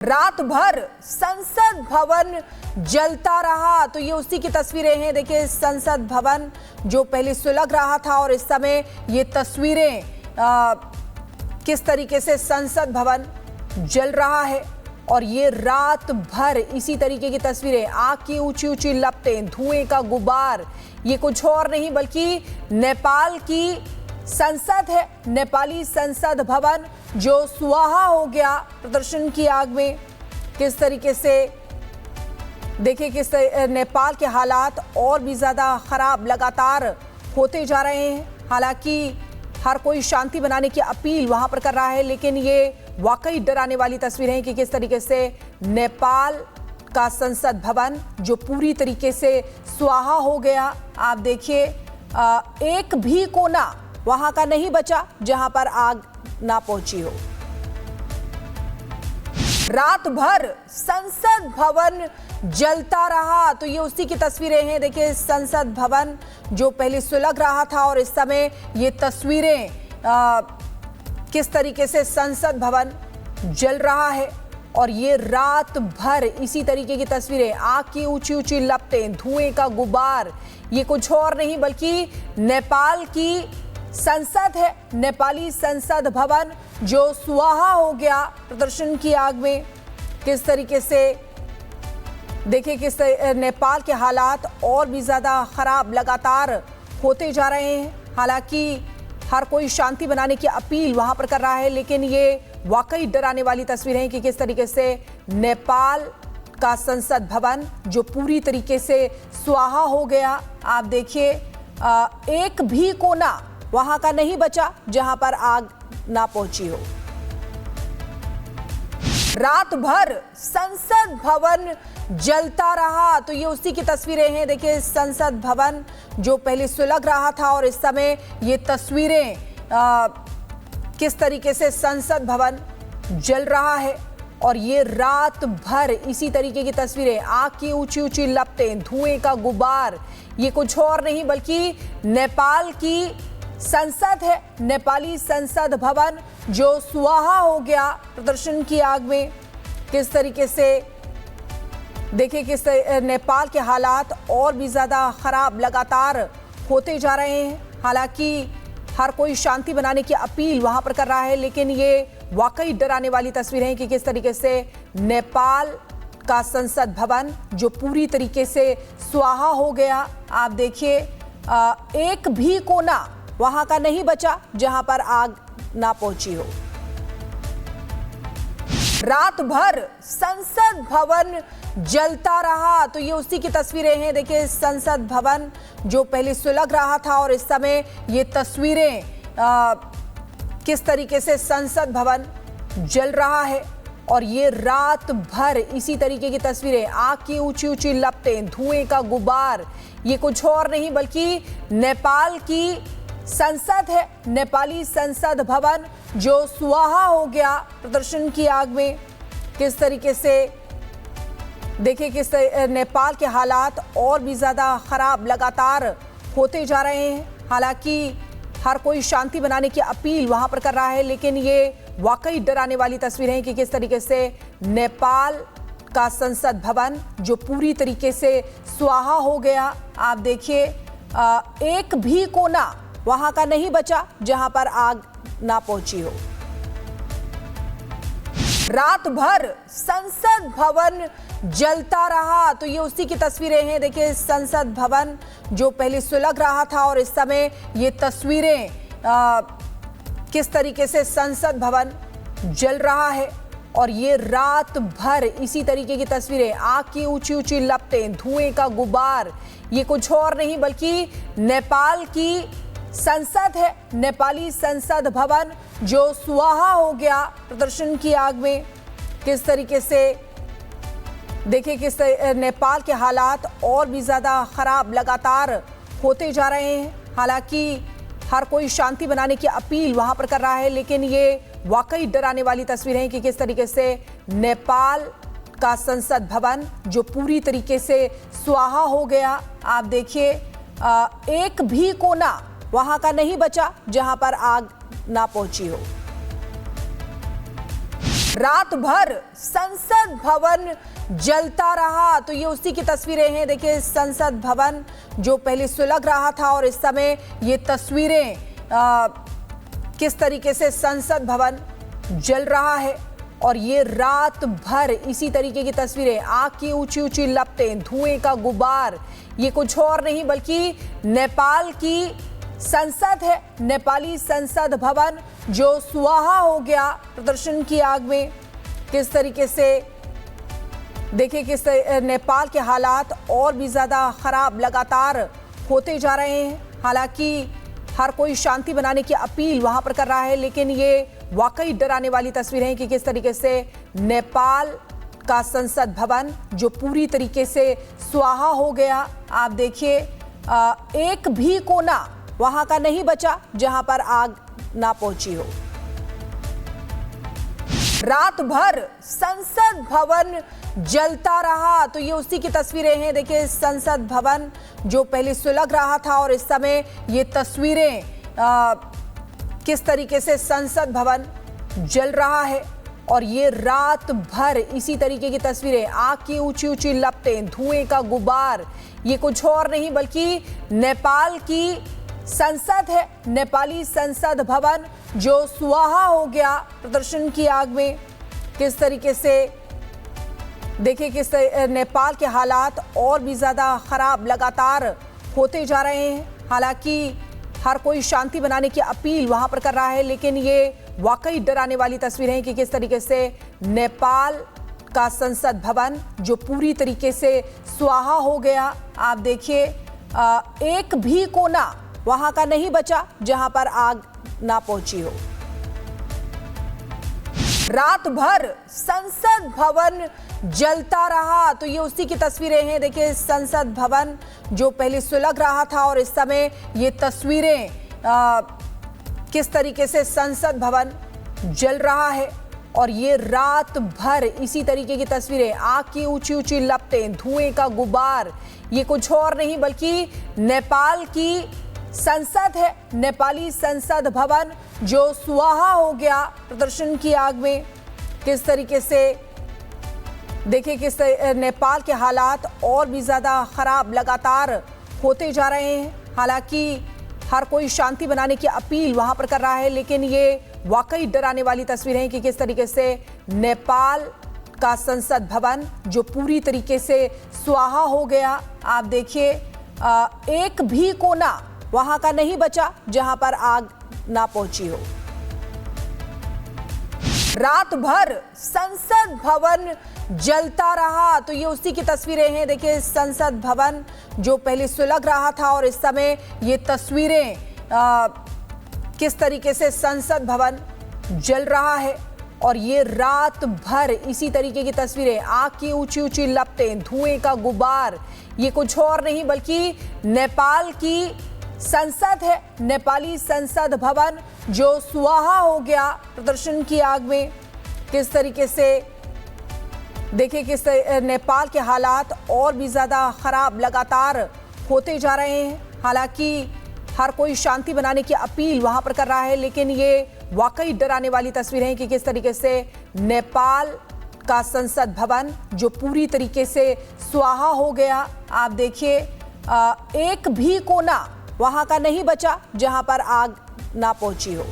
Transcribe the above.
रात भर संसद भवन जलता रहा। तो ये उसी की तस्वीरें हैं। देखिए, संसद भवन जो पहले सुलग रहा था और इस समय ये तस्वीरें किस तरीके से संसद भवन जल रहा है। और ये रात भर इसी तरीके की तस्वीरें, आग की ऊंची ऊंची लपटें, धुएं का गुबार। ये कुछ और नहीं बल्कि नेपाल की संसद है, नेपाली संसद भवन जो सुआहा हो गया प्रदर्शन की आग में। किस तरीके से देखिए, किस नेपाल के हालात और भी ज्यादा खराब लगातार होते जा रहे हैं। हालांकि हर कोई शांति बनाने की अपील वहां पर कर रहा है, लेकिन ये वाकई डराने वाली तस्वीरें हैं कि किस तरीके से नेपाल का संसद भवन जो पूरी तरीके से सुआहा हो गया। आप देखिए, एक भी कोना वहां का नहीं बचा जहां पर आग ना पहुंची हो। रात भर संसद भवन जलता रहा। तो ये उसी की तस्वीरें हैं। देखिए, संसद भवन जो पहले सुलग रहा था और इस समय ये तस्वीरें किस तरीके से संसद भवन जल रहा है। और ये रात भर इसी तरीके की तस्वीरें, आग की ऊंची ऊंची लपटें, धुएं का गुबार। ये कुछ और नहीं बल्कि नेपाल की संसद है, नेपाली संसद भवन जो सुआहा हो गया प्रदर्शन की आग में। किस तरीके से देखिए, किस नेपाल के हालात और भी ज्यादा खराब लगातार होते जा रहे हैं। हालांकि हर कोई शांति बनाने की अपील वहां पर कर रहा है, लेकिन ये वाकई डराने वाली तस्वीरें हैं कि किस तरीके से नेपाल का संसद भवन जो पूरी तरीके से सुआहा हो गया। आप देखिए, एक भी कोना वहां का नहीं बचा जहां पर आग ना पहुंची हो। रात भर संसद भवन जलता रहा। तो ये उसी की तस्वीरें हैं। देखिए, संसद भवन जो पहले सुलग रहा था और इस समय ये तस्वीरें किस तरीके से संसद भवन जल रहा है। और ये रात भर इसी तरीके की तस्वीरें, आग की ऊंची ऊंची लपटें, धुएं का गुबार। ये कुछ और नहीं बल्कि नेपाल की संसद है, नेपाली संसद भवन जो सुआहा हो गया प्रदर्शन की आग में। किस तरीके से देखिए, किस नेपाल के हालात और भी ज्यादा खराब लगातार होते जा रहे हैं। हालांकि हर कोई शांति बनाने की अपील वहां पर कर रहा है, लेकिन ये वाकई डराने वाली तस्वीरें हैं कि किस तरीके से नेपाल का संसद भवन जो पूरी तरीके से सुआहा हो गया। आप देखिए, एक भी कोना वहां का नहीं बचा जहां पर आग ना पहुंची हो। रात भर संसद भवन जलता रहा। तो ये उसी की तस्वीरें हैं। देखिए, संसद भवन जो पहले सुलग रहा था और इस समय ये तस्वीरें किस तरीके से संसद भवन जल रहा है। और ये रात भर इसी तरीके की तस्वीरें, आग की ऊंची ऊंची लपटें, धुएं का गुबार। ये कुछ और नहीं बल्कि नेपाल की संसद है, नेपाली संसद भवन जो सुआहा हो गया प्रदर्शन की आग में। किस तरीके से देखिए, किस नेपाल के हालात और भी ज्यादा खराब लगातार होते जा रहे हैं। हालांकि हर कोई शांति बनाने की अपील वहां पर कर रहा है, लेकिन ये वाकई डराने वाली तस्वीरें हैं कि किस तरीके से नेपाल का संसद भवन जो पूरी तरीके से सुआहा हो गया। आप देखिए, एक भी कोना वहां का नहीं बचा जहां पर आग ना पहुंची हो। रात भर संसद भवन जलता रहा। तो ये उसी की तस्वीरें हैं। देखिए, संसद भवन जो पहले सुलग रहा था और इस समय ये तस्वीरें किस तरीके से संसद भवन जल रहा है। और ये रात भर इसी तरीके की तस्वीरें, आग की ऊंची ऊंची लपटें, धुएं का गुबार। ये कुछ और नहीं बल्कि नेपाल की संसद है, नेपाली संसद भवन जो सुआहा हो गया प्रदर्शन की आग में। किस तरीके से देखिए, किस नेपाल के हालात और भी ज्यादा खराब लगातार होते जा रहे हैं। हालांकि हर कोई शांति बनाने की अपील वहां पर कर रहा है, लेकिन ये वाकई डराने वाली तस्वीरें हैं कि किस तरीके से नेपाल का संसद भवन जो पूरी तरीके से सुआहा हो गया। आप देखिए, एक भी कोना वहां का नहीं बचा जहां पर आग ना पहुंची हो। रात भर संसद भवन जलता रहा, तो ये उसी की तस्वीरें हैं। देखिए, संसद भवन जो पहले सुलग रहा था और इस समय ये तस्वीरें किस तरीके से संसद भवन जल रहा है और ये रात भर इसी तरीके की तस्वीरें, आग की ऊंची ऊंची लपटें, धुएं का गुबार, ये कुछ और नहीं बल्कि नेपाल की संसद है। नेपाली संसद भवन जो सुआहा हो गया प्रदर्शन की आग में। किस तरीके से देखिए, किस नेपाल के हालात और भी ज्यादा खराब लगातार होते जा रहे हैं। हालांकि हर कोई शांति बनाने की अपील वहां पर कर रहा है, लेकिन ये वाकई डराने वाली तस्वीरें हैं कि किस तरीके से नेपाल का संसद भवन जो पूरी तरीके से सुआहा हो गया। आप देखिए, एक भी कोना वहां का नहीं बचा जहां पर आग ना पहुंची हो। रात भर संसद भवन जलता रहा, तो ये उसी की तस्वीरें हैं। देखिए, संसद भवन जो पहले सुलग रहा था और इस समय ये तस्वीरें किस तरीके से संसद भवन जल रहा है और ये रात भर इसी तरीके की तस्वीरें, आग की ऊंची ऊंची लपटें, धुएं का गुबार, ये कुछ और नहीं बल्कि नेपाल की संसद है। नेपाली संसद भवन जो सुआहा हो गया प्रदर्शन की आग में। किस तरीके से देखिए, किस नेपाल के हालात और भी ज्यादा खराब लगातार होते जा रहे हैं। हालांकि हर कोई शांति बनाने की अपील वहां पर कर रहा है, लेकिन ये वाकई डराने वाली तस्वीरें हैं कि किस तरीके से नेपाल का संसद भवन जो पूरी तरीके से सुआहा हो गया। आप देखिए, एक भी कोना वहां का नहीं बचा जहां पर आग ना पहुंची हो। रात भर संसद भवन जलता रहा, तो ये उसी की तस्वीरें हैं। देखिए, संसद भवन जो पहले सुलग रहा था और इस समय ये तस्वीरें किस तरीके से संसद भवन जल रहा है और ये रात भर इसी तरीके की तस्वीरें, आग की ऊंची ऊंची लपटें, धुएं का गुबार, ये कुछ और नहीं बल्कि नेपाल की संसद है। नेपाली संसद भवन जो सुआहा हो गया प्रदर्शन की आग में। किस तरीके से देखिए, किस नेपाल के हालात और भी ज्यादा खराब लगातार होते जा रहे हैं। हालांकि हर कोई शांति बनाने की अपील वहां पर कर रहा है, लेकिन ये वाकई डराने वाली तस्वीरें हैं कि किस तरीके से नेपाल का संसद भवन जो पूरी तरीके से सुआहा हो गया। आप देखिए, एक भी कोना वहां का नहीं बचा जहां पर आग ना पहुंची हो। रात भर संसद भवन जलता रहा, तो ये उसी की तस्वीरें हैं। देखिए, संसद भवन जो पहले सुलग रहा था और इस समय ये तस्वीरें किस तरीके से संसद भवन जल रहा है और ये रात भर इसी तरीके की तस्वीरें, आग की ऊंची ऊंची लपटें, धुएं का गुबार, ये कुछ और नहीं बल्कि नेपाल की संसद है। नेपाली संसद भवन जो सुआहा हो गया प्रदर्शन की आग में। किस तरीके से देखिए, किस नेपाल के हालात और भी ज्यादा खराब लगातार होते जा रहे हैं। हालांकि हर कोई शांति बनाने की अपील वहां पर कर रहा है, लेकिन ये वाकई डराने वाली तस्वीरें हैं कि किस तरीके से नेपाल का संसद भवन जो पूरी तरीके से सुआहा हो गया। आप देखिए, एक भी कोना वहां का नहीं बचा जहां पर आग ना पहुंची हो।